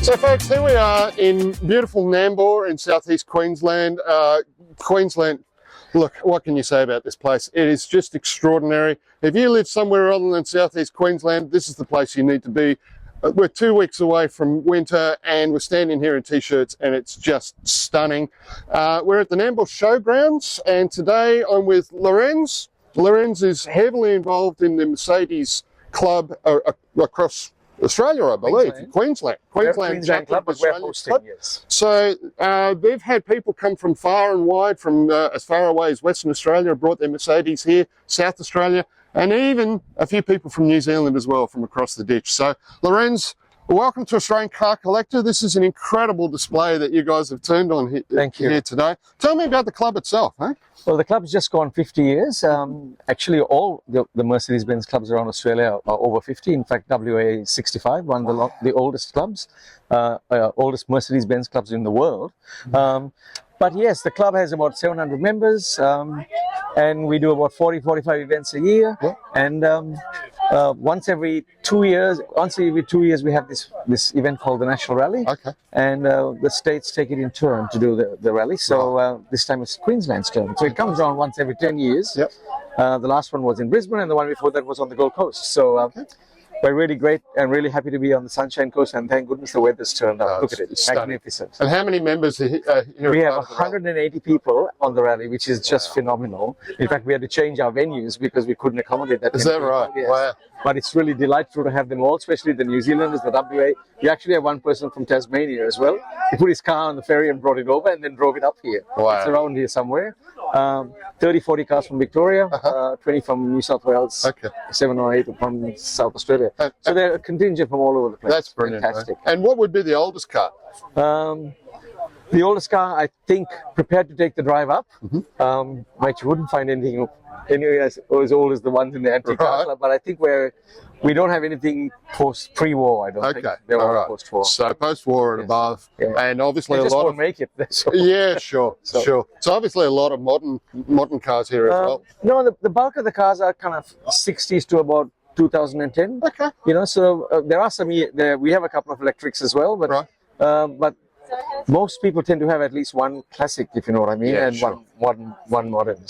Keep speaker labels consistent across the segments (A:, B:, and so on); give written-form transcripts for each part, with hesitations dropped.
A: So folks, here we are in beautiful Nambour in southeast Queensland. Queensland, look, what can you say about this place? It is just extraordinary. If you live somewhere other than southeast Queensland, this is the place you need to be. We're 2 weeks away from winter and we're standing here in t-shirts and it's just stunning. We're at the Nambour Showgrounds and today I'm with Lorenz. Lorenz is heavily involved in the Mercedes Club across Australia, I believe. Queensland
B: Club, but we're hosting, yes.
A: So they've had people come from far and wide, from as far away as Western Australia, brought their Mercedes here, South Australia, and even a few people from New Zealand as well, from across the ditch. So, Lorenz, welcome to Australian Car Collector. This is an incredible display that you guys have turned on here today. Tell me about the club itself, eh?
B: Well, the club's just gone 50 years. Actually, all the Mercedes-Benz clubs around Australia are over 50. In fact, WA 65, one of the oldest clubs, oldest Mercedes-Benz clubs in the world. But yes, the club has about 700 members, and we do about 40-45 events a year.
A: Yeah.
B: And once every 2 years, we have this event called the National Rally.
A: Okay.
B: And the states take it in turn to do the rally. So this time it's Queensland's turn. So it comes around once every 10 years.
A: Yep.
B: The last one was in Brisbane, and the one before that was on the Gold Coast. So we're really great and really happy to be on the Sunshine Coast, and thank goodness the weather's turned out. Look at it, it's magnificent.
A: And how many members are here?
B: We have 180 people on the rally, which is just phenomenal. In fact, we had to change our venues because we couldn't accommodate that.
A: Is that right?
B: Yes.
A: Wow.
B: But it's really delightful to have them all, especially the New Zealanders, the WA. We actually have one person from Tasmania as well. He put his car on the ferry and brought it over and then drove it up here.
A: Wow.
B: It's around here somewhere. 30-40 cars from Victoria, 20 from New South Wales, 7 or 8 from South Australia. So they're a contingent from all over the place.
A: That's brilliant.
B: Fantastic.
A: And what would be the oldest car?
B: The oldest car, I think, prepared to take the drive up. Like you wouldn't find anything anyway as old as the ones in the anti-car club, but I think we don't have anything pre-war. I don't think they're all post-war.
A: So post-war and above, and obviously
B: they
A: a lot of
B: make it.
A: Yeah, sure. So obviously a lot of modern cars here as well.
B: No, the bulk of the cars are kind of 60s to about 2010.
A: Okay.
B: You know, so there are some. We have a couple of electrics as well, but but most people tend to have at least one classic, if you know what I mean, and one modern.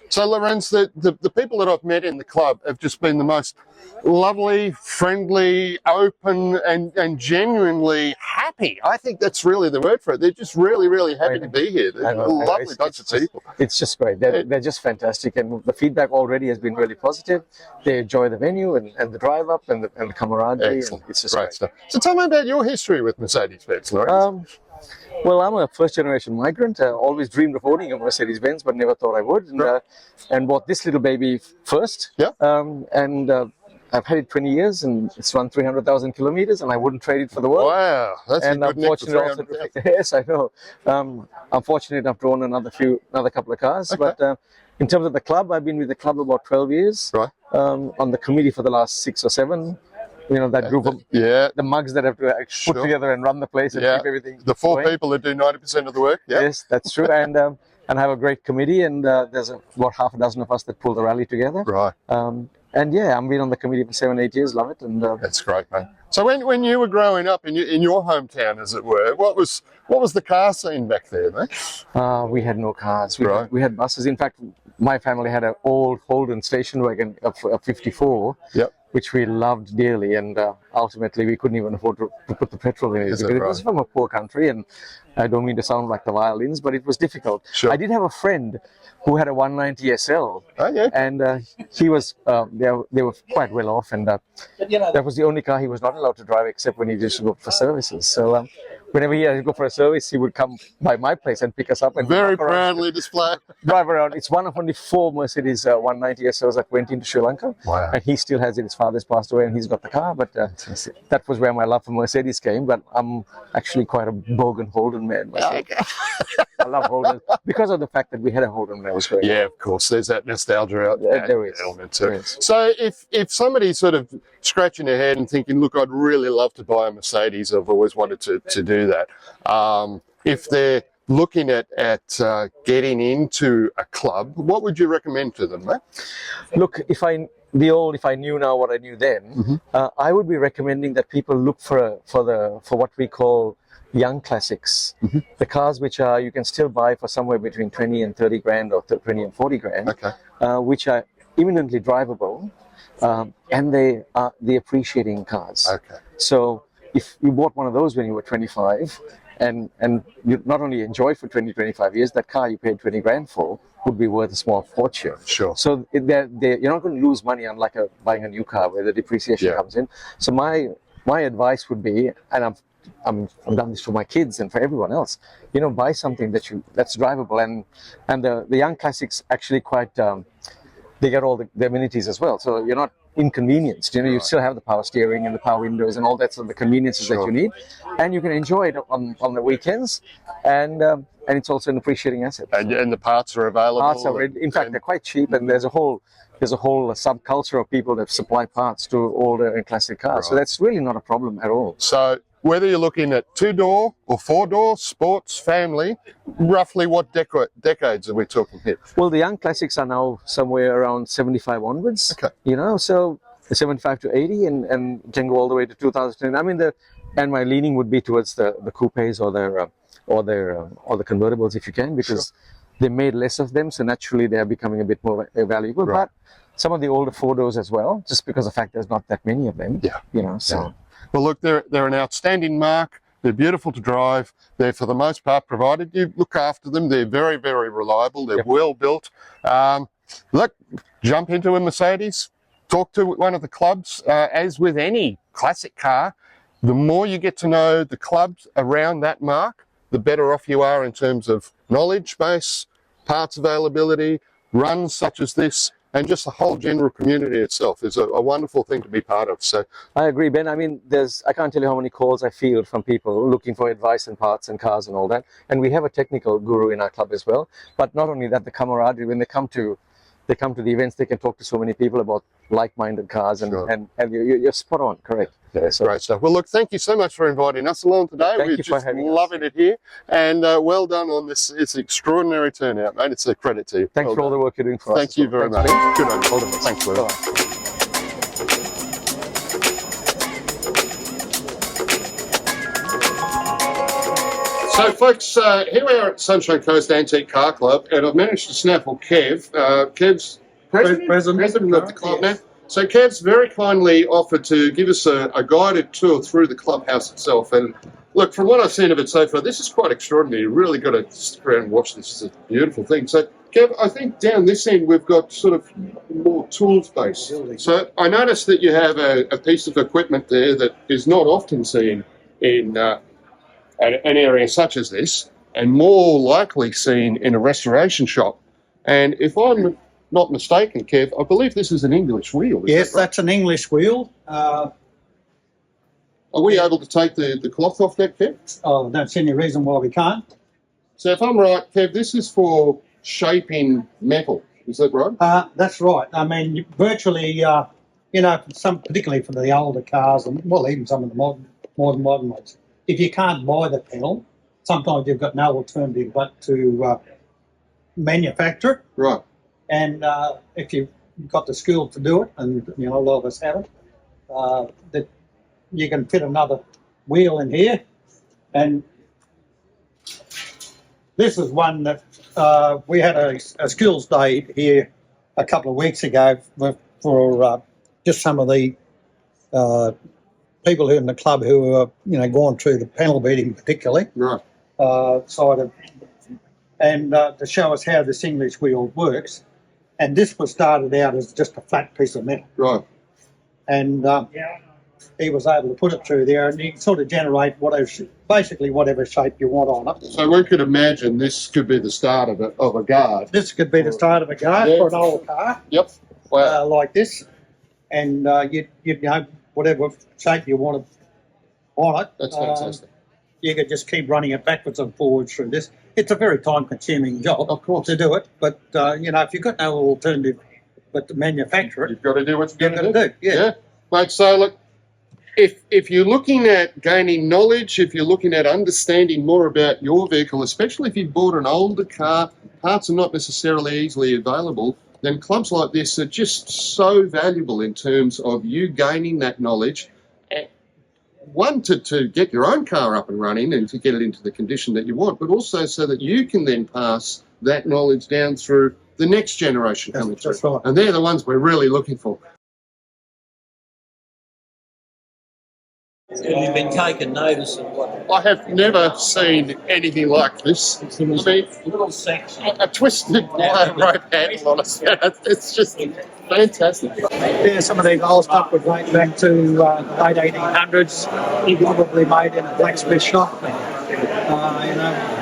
A: So Lorenz, the people that I've met in the club have just been the most lovely, friendly, open, and genuinely happy. I think that's really the word for it. They're just really, really happy to be here. They're a lovely bunch of people.
B: It's just great. They're just fantastic, and the feedback already has been really positive. They enjoy the venue and the drive up and the camaraderie.
A: Excellent.
B: It's just
A: great stuff. So tell me about your history with Mercedes-Benz, Lorenz.
B: Well, I'm a first-generation migrant. Always dreamed of owning a Mercedes-Benz, but never thought I would. And bought this little baby first. Yeah. I've had it 20 years, and it's run 300,000 kilometers, and I wouldn't trade it for the world.
A: Wow, that's a good nick for 300,000.
B: Yes, I know. I'm fortunate enough to own another couple of cars. But in terms of the club, I've been with the club about 12 years. Right. On the committee for the last 6 or 7. You know, that group of the mugs that have to put together and run the place and keep everything.
A: The 4 people that do 90% of the work.
B: Yes, that's true. And I have a great committee, and there's about half a dozen of us that pull the rally together.
A: Right.
B: And I've been on the committee for 7-8 years. Love it. And
A: that's great, mate. So when you were growing up in your hometown, as it were, what was the car scene back there, mate?
B: We had no cars. We had buses. In fact, my family had an old Holden station wagon, a 54. Yep. Which we loved dearly, and ultimately we couldn't even afford to put the petrol in it. Because it was from a poor country, and I don't mean to sound like the violins, but it was difficult. Sure. I did have a friend who had a 190 SL, and he was they were quite well off, and that was the only car he was not allowed to drive except when he used to go for services. So whenever he had to go for a service, he would come by my place and pick us up and
A: very proudly display.
B: Drive around. It's one of only 4 Mercedes 190 SLs that went into Sri Lanka. Wow. And he still has it. His father's passed away and he's got the car. But that was where my love for Mercedes came. But I'm actually quite a bogan Holden man myself. I love Holden because of the fact that we had a Holden when I was growing up.
A: Yeah, of course. There's that nostalgia out there.
B: There is.
A: So if somebody's sort of scratching their head and thinking, look, I'd really love to buy a Mercedes. I've always wanted to do that. If they're looking at getting into a club, what would you recommend to them, mate?
B: Look, if I the old, if I knew now what I knew then, I would be recommending that people look for what we call young classics, the cars which are you can still buy for somewhere between 20 and 30 grand or 20 and 40 grand, which are imminently drivable, and they are the appreciating cars. So if you bought one of those when you were 25, and you not only enjoyed for 20-25 years, that car you paid 20 grand for would be worth a small fortune.
A: Sure.
B: So you're not going to lose money unlike buying a new car where the depreciation comes in. So my advice would be, and I've done this for my kids and for everyone else, buy something that's drivable, and the young classics actually quite they get all the amenities as well. So you're not inconvenienced. You still have the power steering and the power windows and all that sort of the conveniences that you need, and you can enjoy it on the weekends, and it's also an appreciating asset.
A: And the parts are available.
B: Parts are, in fact, they're quite cheap, and there's a whole subculture of people that supply parts to older and classic cars. So that's really not a problem at all.
A: So whether you're looking at 2-door or 4-door, sports, family, roughly what decades are we talking here?
B: Well, the young classics are now somewhere around 75 onwards. So 75 to 80, and can go all the way to 2010. I mean, and my leaning would be towards the coupes or the convertibles if you can, because they made less of them, so naturally they are becoming a bit more valuable. But some of the older 4-doors as well, just because of the fact there's not that many of them. So.
A: Well, look, they're an outstanding mark. They're beautiful to drive. They're, for the most part, provided you look after them, they're very, very reliable. They're well built. Look, jump into a Mercedes, talk to one of the clubs. As with any classic car, the more you get to know the clubs around that mark, the better off you are in terms of knowledge base, parts availability, runs such as this, and just the whole general community itself is a wonderful thing to be part of. So
B: I agree, Ben. I mean, I can't tell you how many calls I field from people looking for advice and parts and cars and all that. And we have a technical guru in our club as well. But not only that, the camaraderie, when they come to the events, they can talk to so many people about like-minded cars, and you're spot on, correct.
A: So, great stuff. Well, look, thank you so much for inviting us along today. We're just loving it here, and well done on this. It's an extraordinary turnout, mate. It's a credit to you.
B: Thanks for all the work you're doing for us.
A: Thank you very much. Good on you. All the best. Thanks, Lou. So, folks, here we are at Sunshine Coast Antique Car Club, and I've managed to snaffle Kev. Kev's president of the club now. So Kev's very kindly offered to give us a guided tour through the clubhouse itself. And look, from what I've seen of it so far, this is quite extraordinary. You really got to stick around and watch this. It's a beautiful thing. So Kev, I think down this end we've got sort of more tool space. So I noticed that you have a piece of equipment there that is not often seen in an area such as this, and more likely seen in a restoration shop. And if I'm not mistaken, Kev, I believe this is an English wheel.
C: Yes, that's an English wheel.
A: Are we able to take the cloth off that, Kev?
C: Oh, I don't see any reason why we can't.
A: So if I'm right, Kev, this is for shaping metal. Is that right?
C: That's right. I mean, virtually, particularly for the older cars, and well, even some of the modern ones, if you can't buy the panel, sometimes you've got no alternative but to manufacture it.
A: Right.
C: And if you've got the skill to do it, and a lot of us have it, that you can fit another wheel in here. And this is one that we had a skills day here a couple of weeks ago for just some of the people who are in the club who are gone through the panel beating particularly.
A: Right.
C: Side of, and to show us how this English wheel works. And this was started out as just a flat piece of metal.
A: Right.
C: And he was able to put it through there, and you can sort of generate basically whatever shape you want on it.
A: So we could imagine this could be the start of a guard.
C: This could be the start of a guard for an old car.
A: Yep. Wow.
C: Like this. And you'd know whatever shape you want on it.
A: That's fantastic.
C: You could just keep running it backwards and forwards through this. It's a very time-consuming job,
A: of course,
C: to do it. But if you've got no alternative but to manufacture it,
A: you've got to do what you've got to do.
C: Yeah.
A: Mate, so look, if you're looking at gaining knowledge, if you're looking at understanding more about your vehicle, especially if you've bought an older car, parts are not necessarily easily available. then clubs like this are just so valuable in terms of you gaining that knowledge. One, to get your own car up and running and to get it into the condition that you want, but also so that you can then pass that knowledge down through the next generation coming through.
C: Right.
A: And they're the ones we're really looking for.
D: Have you been taking notice of what?
A: I have never seen anything like this.
D: It's a little section.
A: A twisted wire rope handle on it. It's just fantastic.
C: Yeah, some of these old stuff would date back to the late 1800s. Probably made in a blacksmith shop.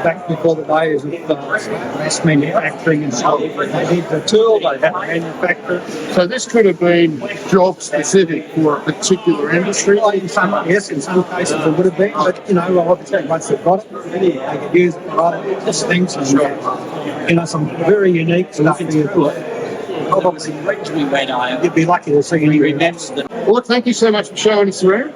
C: Back before the days of mass manufacturing and stuff. They did the tool, they had to manufacture it.
A: So this could have been job specific for a particular industry.
C: Well, in some cases it would have been, but obviously once they've got it, they could use it for other things. And, some very unique stuff. Obviously, you'd be lucky to see any events.
A: Well, look, thank you so much for showing us around.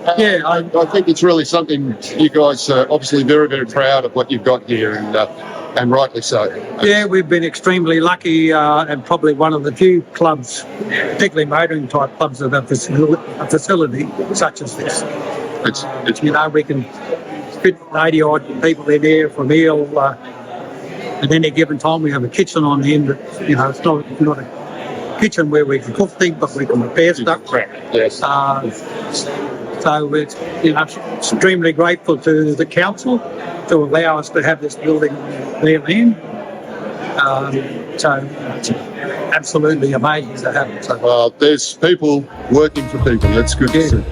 A: I think it's really something you guys are obviously very, very proud of what you've got here, and rightly so.
C: Yeah, we've been extremely lucky, and probably one of the few clubs, particularly motoring type clubs, that have a facility such as this.
A: It's
C: we can fit 80 odd people in here from Eel. At any given time, we have a kitchen on the end. It's not a kitchen where we can cook things, but we can repair stuff.
A: Yes.
C: So we're extremely grateful to the council to allow us to have this building there land. So it's absolutely amazing to have it. So,
A: there's people working for people. That's good to see.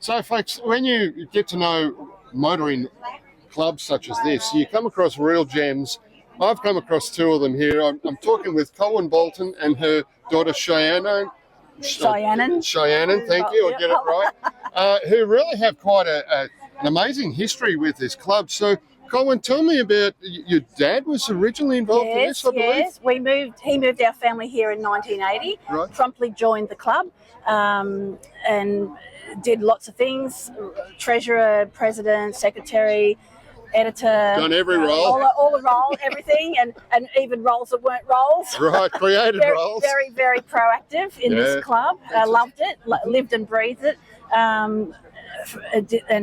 A: So, folks, when you get to know motoring clubs such as this, you come across real gems. I've come across two of them here. I'm talking with Colin Bolton and her daughter Cheyenne. Cheyenne, thank you, I'll get it right. Who really have quite an amazing history with this club. So, Colin, tell me about your dad was originally involved in this, I believe?
E: Yes, he moved our family here in 1980,
A: right.
E: Promptly joined the club and did lots of things, treasurer, president, secretary, editor.
A: Done every role.
E: All the roles, everything, and even roles that weren't roles.
A: Right, created roles.
E: Very, very proactive in this club. Loved it, lived and breathed it. And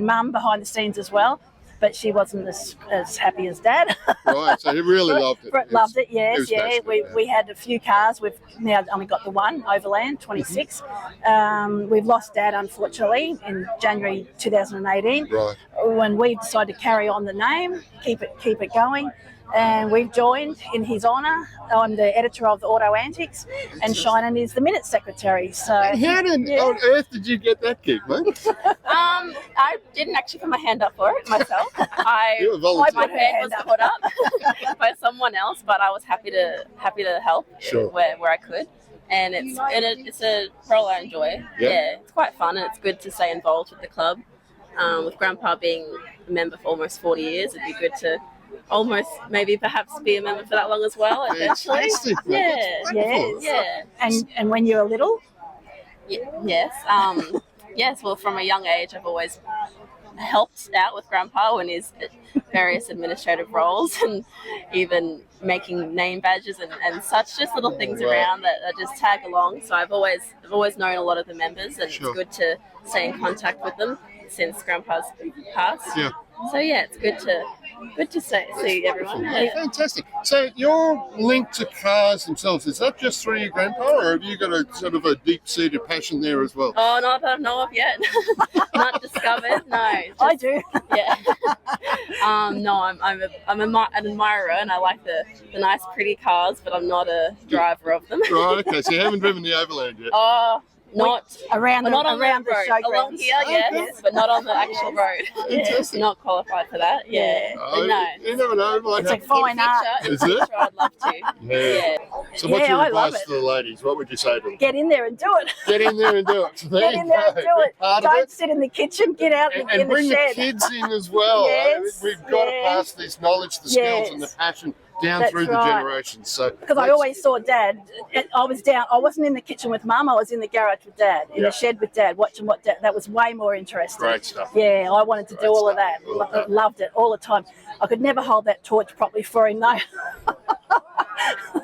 E: mum behind the scenes as well. But she wasn't as happy as Dad.
A: Right, so he really loved it.
E: Loved it, yes, yeah. We had a few cars. We've now only got the one, Overland, 26. We've lost Dad, unfortunately, in January 2018.
A: Right.
E: When we decided to carry on the name, keep it going. And we've joined in his honour. I'm the editor of the Auto Antics, and Shannon is the minutes secretary. So,
A: how on earth did you get that gig, mate?
F: I didn't actually put my hand up for it myself.
A: My hand
F: was put up by someone else, but I was happy to help where I could. And it's a role I enjoy. Yeah, it's quite fun, and it's good to stay involved with the club. With Grandpa being a member for almost 40 years, it'd be good to almost perhaps be a member for that long as well eventually.
E: Yeah. And when you were little?
F: Yes. Yes, well, from a young age I've always helped out with Grandpa in his various administrative roles, and even making name badges and such, just little things around that I just tag along. So I've always known a lot of the members, and it's good to stay in contact with them since Grandpa's passed.
A: Yeah.
F: So it's good to see everyone.
A: Yeah. Fantastic. So you're linked to cars themselves. Is that just through your grandpa, or have you got a sort of a deep-seated passion there as well?
F: Oh, not that I know of yet. Not discovered. No.
E: I do.
F: Yeah. No, I'm an admirer, and I like the nice, pretty cars, but I'm not a driver of them.
A: Right. Okay. So you haven't driven the Overland yet.
F: Oh. Not
E: around the,
F: not on
E: around
F: the
E: the
F: road.
E: showgrounds.
F: Along here, yes, but not on the actual road.
A: Interesting.
F: Not qualified for that. Yeah.
A: Oh,
F: No.
A: you never know. Like,
E: It's a fine art.
A: Is it?
F: Picture, I'd love to.
A: Yeah. So what's
E: Yeah,
A: your
E: I love
A: advice
E: it.
A: to the ladies? What would you say to them?
E: Get in there and do it.
A: Get in there and do it. There
E: Get
A: you
E: in there and
A: go.
E: do it.
A: Big part of
E: Don't
A: it.
E: sit in the kitchen. Get out
A: And
E: in the
A: bring the
E: shed.
A: kids in as well.
E: Yes,
A: We've got to
E: yes.
A: pass this knowledge, the skills, and the
E: Yes.
A: passion down
E: That's
A: through the
E: right.
A: generations. So
E: Because I always saw Dad. I was down. I wasn't in the kitchen with Mum. I was in the garage with Dad, in
A: Yeah.
E: the shed with Dad, watching what Dad. That was way more interesting.
A: Great stuff.
E: Yeah, I wanted to do all of that.
A: All of that.
E: Loved it all the time. I could never hold that torch properly for him, though.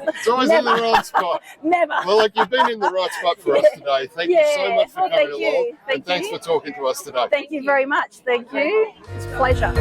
A: It's always in the
E: Never.
A: right spot.
E: Never.
A: Well, look, you've been in the right spot for us today. Thank you so
E: Yeah.
A: much for
E: Well,
A: coming
E: thank you.
A: along.
E: Thank
A: And thanks
E: you.
A: for talking to us today.
E: Thank you very much. Thank you. It's a pleasure.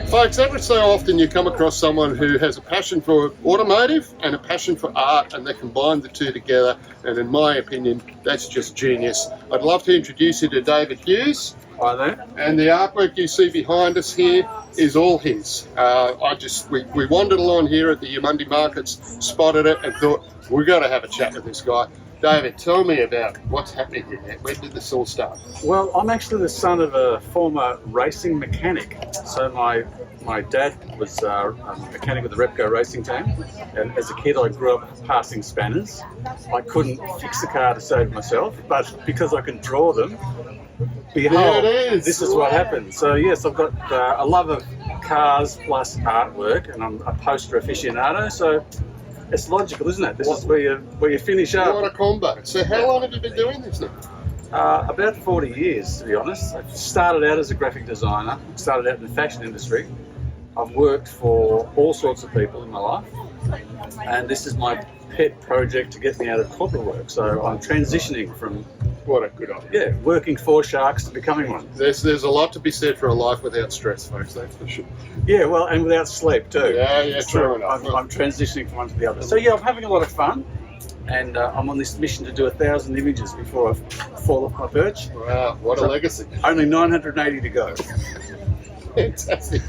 A: Folks, every so often you come across someone who has a passion for automotive and a passion for art, and they combine the two together, and in my opinion, that's just genius. I'd love to introduce you to David Hughes.
G: Hi there.
A: And the artwork you see behind us here is all his. We wandered along here at the Eumundi Markets, spotted it and thought, we've got to have a chat with this guy. David, tell me about what's happening here. When did this all start?
G: Well, I'm actually the son of a former racing mechanic. So my dad was a mechanic with the Repco racing team, and as a kid I grew up passing spanners. I couldn't fix the car to save myself, but because I can draw them, behold,
A: There it is.
G: this is what happened. So yes, I've got a love of cars plus artwork, and I'm a poster aficionado, so it's logical, isn't it? This is where you finish up.
A: What a combo. So how long have you been doing this now?
G: About 40 years, to be honest. I started out as a graphic designer, started out in the fashion industry. I've worked for all sorts of people in my life, and this is my pet project to get me out of corporate work. So I'm transitioning from
A: What a good idea.
G: working for sharks to becoming one.
A: There's a lot to be said for a life without stress, folks, that's for sure.
G: Yeah, well, and without sleep too.
A: Yeah,
G: So
A: true enough.
G: I'm transitioning from one to the other. So yeah, I'm having a lot of fun, and I'm on this mission to do 1,000 images before I fall off my perch.
A: Wow, what a legacy.
G: Only 980 to go.
A: Fantastic.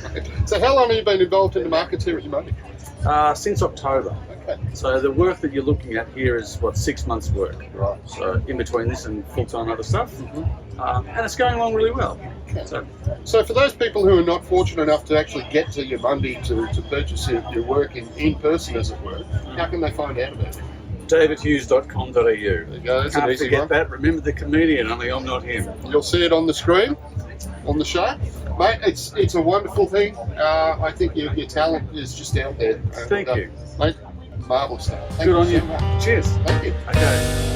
A: So how long have you been involved in the markets here at Eumundi?
G: Since October.
A: Okay.
G: So the work that you're looking at here is 6 months work.
A: Right.
G: So in between this and full-time other stuff, and it's going along really well.
A: So for those people who are not fortunate enough to actually get to Eumundi to purchase your work in person, as it were, how can they find out about it?
G: davidhughes.com.au.
A: There you go, that's an
G: Can't
A: easy
G: forget
A: one.
G: that. Remember the comedian, only I'm not him.
A: You'll see it on the screen, on the show. Mate, it's a wonderful thing. I think your talent is just out there. And,
G: Thank you.
A: Mate, marvellous stuff. Thank
G: Good on
A: so
G: you.
A: much.
G: Cheers.
A: Thank you.
G: Okay.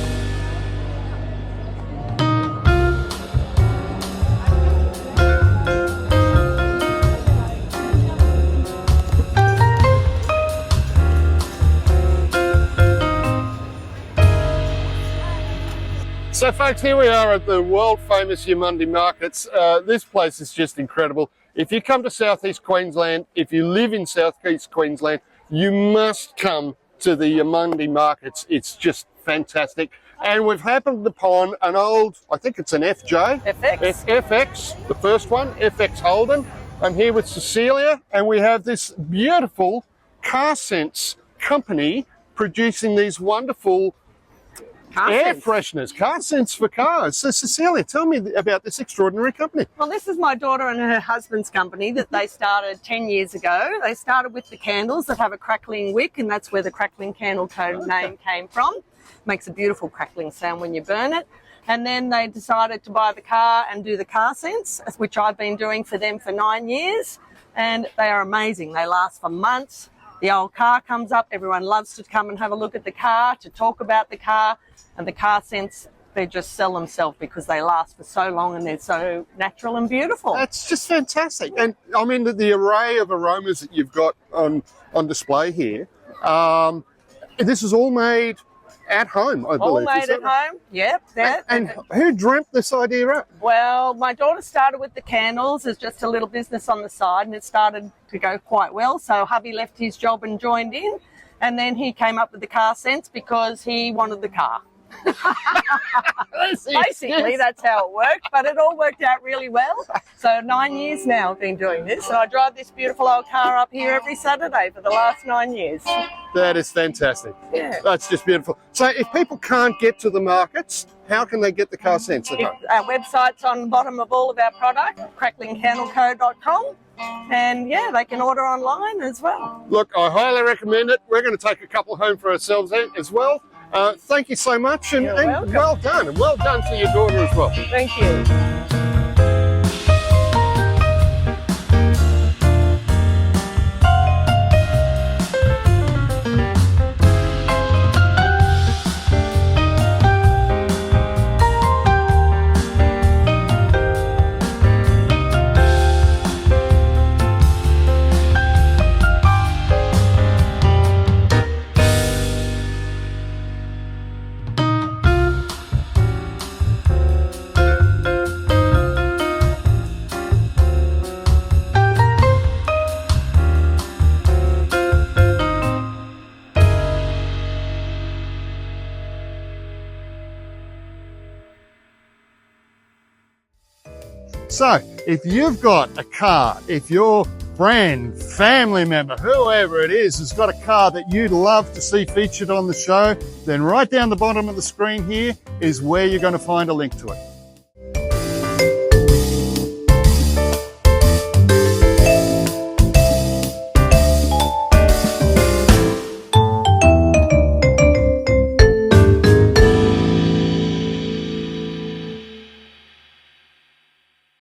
A: So folks, here we are at the world famous Eumundi Markets. This place is just incredible. If you come to Southeast Queensland, if you live in Southeast Queensland, you must come to the Eumundi Markets. It's just fantastic. And we've happened upon an old, I think it's an FJ. FX, the first one, FX Holden. I'm here with Cecilia, and we have this beautiful Car Sense company producing these wonderful air fresheners, Car Sense for cars. So Cecilia, tell me about this extraordinary company.
H: Well, this is my daughter and her husband's company that they started 10 years ago. They started with the candles that have a crackling wick, and that's where the crackling candle code name came from. Makes a beautiful crackling sound when you burn it. And then they decided to buy the car and do the Car Sense, which I've been doing for them for 9 years. And they are amazing. They last for months. The old car comes up. Everyone loves to come and have a look at the car, to talk about the car. And the Car Sense, they just sell themselves because they last for so long and they're so natural and beautiful.
A: That's just fantastic. And I mean, the array of aromas that you've got on display here, this is all made at home, I believe.
H: All made at home, yep.
A: And who dreamt this idea up?
H: Well, my daughter started with the candles as just a little business on the side, and it started to go quite well. So hubby left his job and joined in, and then he came up with the Car Sense because he wanted the car. Basically, that's how it worked, but it all worked out really well. So 9 years now I've been doing this, and I drive this beautiful old car up here every Saturday for the last 9 years.
A: That is fantastic.
H: Yeah.
A: That's just beautiful. So if people can't get to the markets, how can they get the Car Sense at home?
H: Our website's on the bottom of all of our product, cracklingcandleco.com. And yeah, they can order online as well.
A: Look, I highly recommend it. We're going to take a couple home for ourselves as well. Thank you so much, and well done, and well done to your daughter as well.
H: Thank you.
A: So, if you've got a car, if your friend, family member, whoever it is, has got a car that you'd love to see featured on the show, then right down the bottom of the screen here is where you're going to find a link to it.